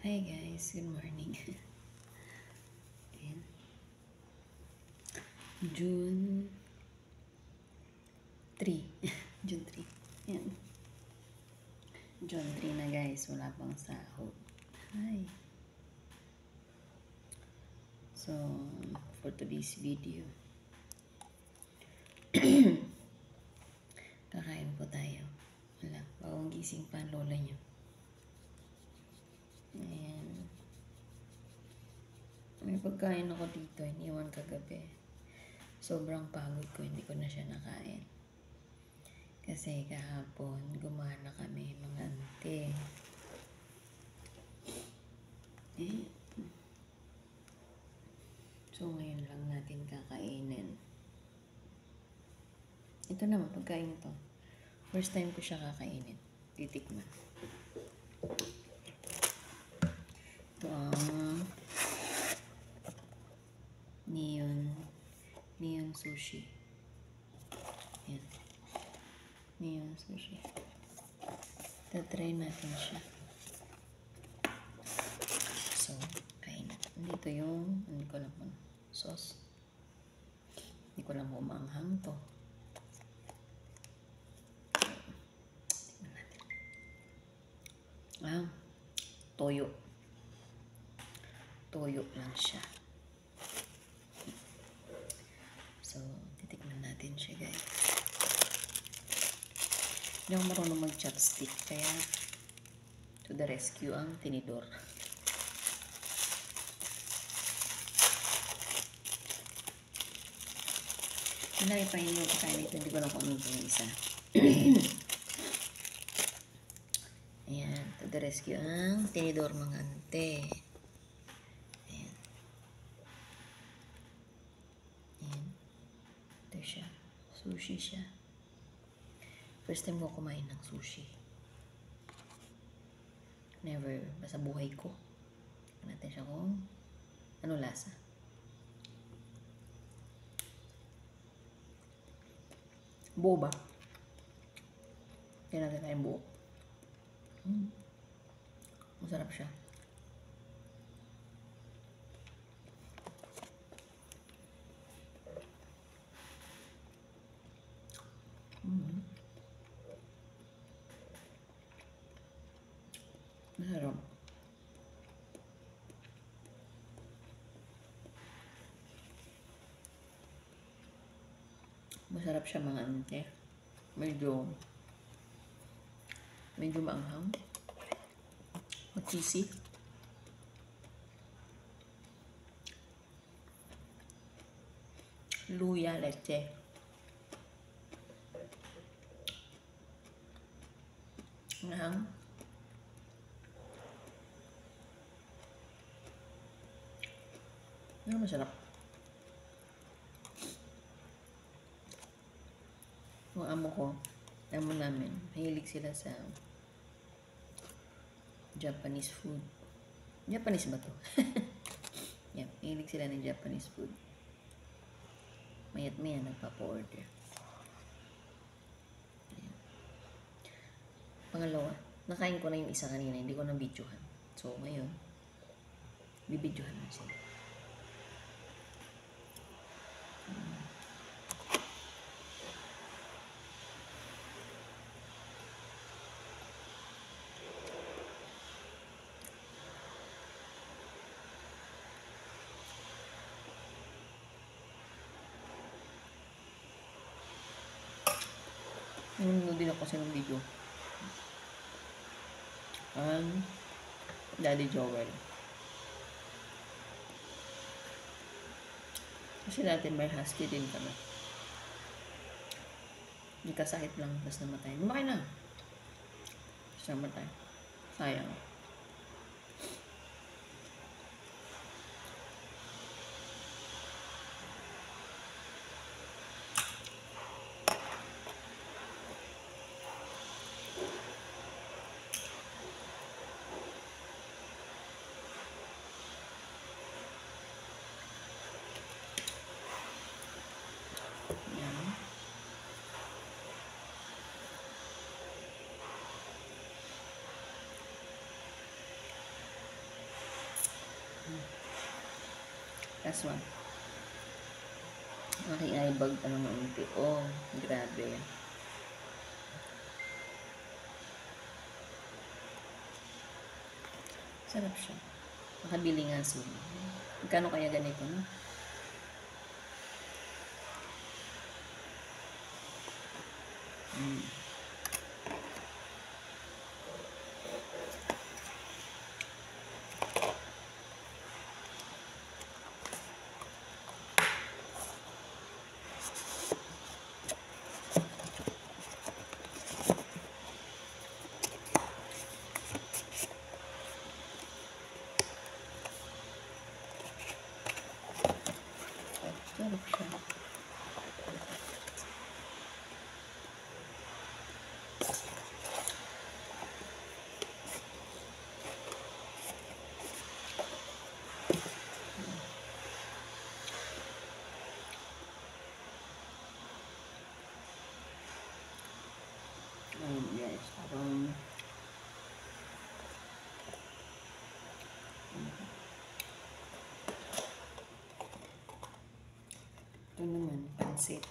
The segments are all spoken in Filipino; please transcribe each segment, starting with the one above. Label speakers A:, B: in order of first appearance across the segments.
A: Hi guys, good morning. Ayan. June 3. June 3. Ayan. June 3 na guys, wala pang sahod. Hi. So, for today's video, kakain po tayo. Wala, bawang gising pa ang lola nyo. Ayan. May pagkain ako dito, iniwan kagabi. Sobrang pagod ko, hindi ko na siya nakain. Kasi kahapon, gumana kami mga ante. So, ngayon lang natin kakainin. Ito naman, pagkain ito. First time ko siya kakainin. Titikman. Ito ang Neon Sushi. Yan. Neon Sushi. Tatry natin siya. So, kain. Dito yung, hindi ko alam kung sauce. Hindi ko alam kung maanghang to. Tingnan natin. Toyo. Toyo lang siya. So, titikman natin siya guys. Hindi ako marunong mag-chopstick, kaya to the rescue ang tinidor. Pinay-pain mo pagkain ito, hindi ko lang kung ano yung isa. Ayan, to the rescue ang tinidor mga ante. Ayan. Ayan. Ito siya. Sushi siya. First time ko kumain ng sushi. Never, basta buhay ko. Tignan natin siya kung ano lasa. Buo ba? Tignan natin tayo buo. Masarap siya. Masarap. Masarap siya mga ante. Medyo maanghang. Cheesy. Luya, leche. Anghang. Ano masarap? Yung amo namin, mahilig sila sa Japanese food. Japanese ba to? Yeah, mahilig sila ng Japanese food. Mayat maya nagpapa-order. Ayan. Pangalawa, nakain ko na yung isa kanina, hindi ko na videohan. So, ngayon, bibidyohan na sila. Nanonood din ako sa ng video. Daddy Joel. Kasi natin may husky din kami. Hindi kasakit lang, tapos namatay. Lumakay na. Tapos namatay. Sayang. Last one. Aking eyebag pa naman unti. Oh, grabe. Sarap siya. Makabili nga soon. Magkano kaya ganito, no? Sarap siya. Ayun guys, parang ito naman, pansit.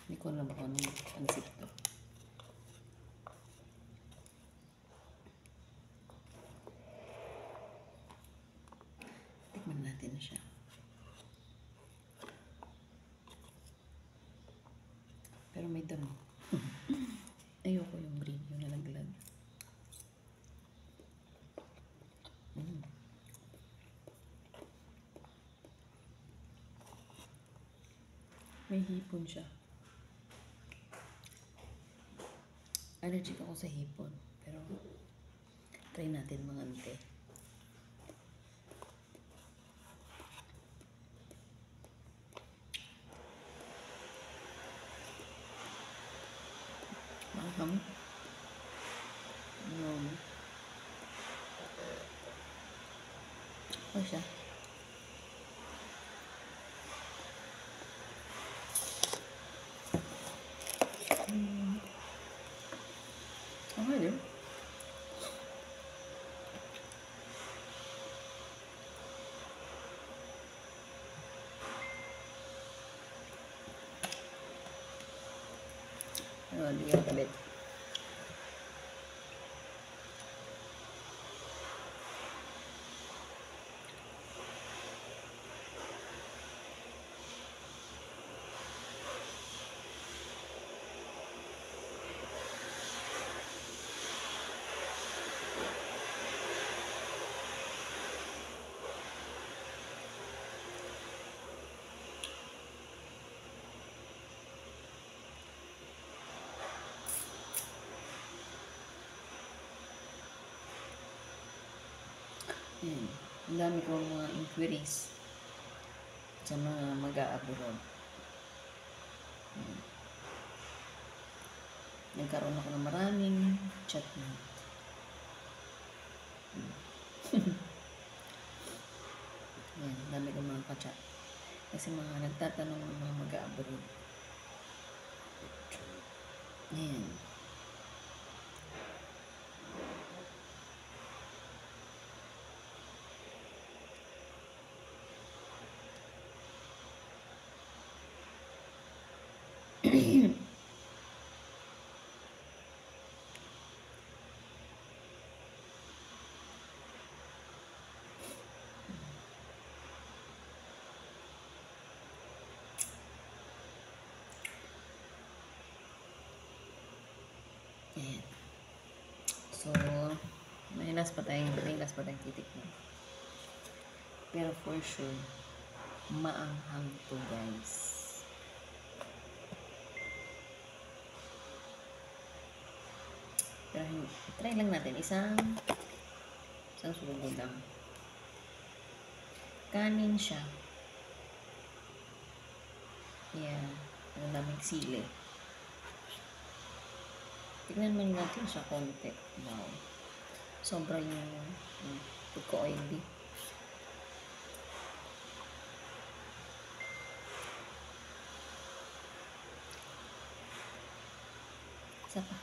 A: Hindi ko alam kung anong pansit to. Tikman natin na siya. Pero may damo. Ayoko yung green, yung nalaglag. May hipon siya. Allergic ako sa hipon. Pero, try natin mga ante. Maham. Ano siya? Okay din. Ano, di yung kabit. Ayan. Ang dami kong mga inquiries sa mga mag-a-abroad. Nagkaroon ako ng maraming chat na. Ayan, dami kong mga ka-chat. Kasi mga nagtatanong ng mga mag-a-abroad. Ayan. Ayan. So, may last pa tayong titikman. Pero for sure, maanghang to guys. Pero try lang natin. Isang sugod lang. Kanin siya. Yeah. Ang daming sili. Tignan man natin siya konti. Wow. Sobra yung pagka-oily. Isa pa.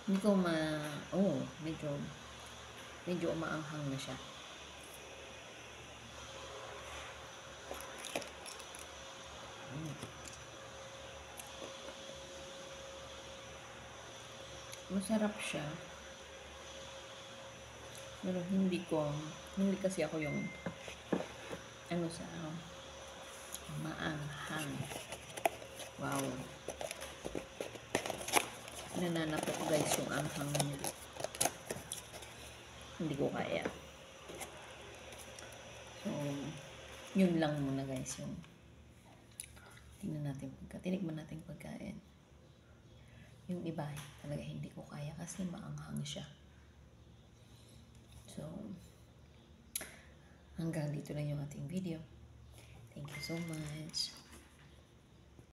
A: Hindi ko medyo umaanghang na siya. Masarap siya. Pero hindi kasi ako yung maanghang. Wow. Nananapot guys yung anghang niya. Hindi ko kaya. So, yun lang muna guys yung tinikman natin pagkain. Yung iba talaga hindi ko kaya kasi maanghang siya. So, hanggang dito lang yung ating video. Thank you so much.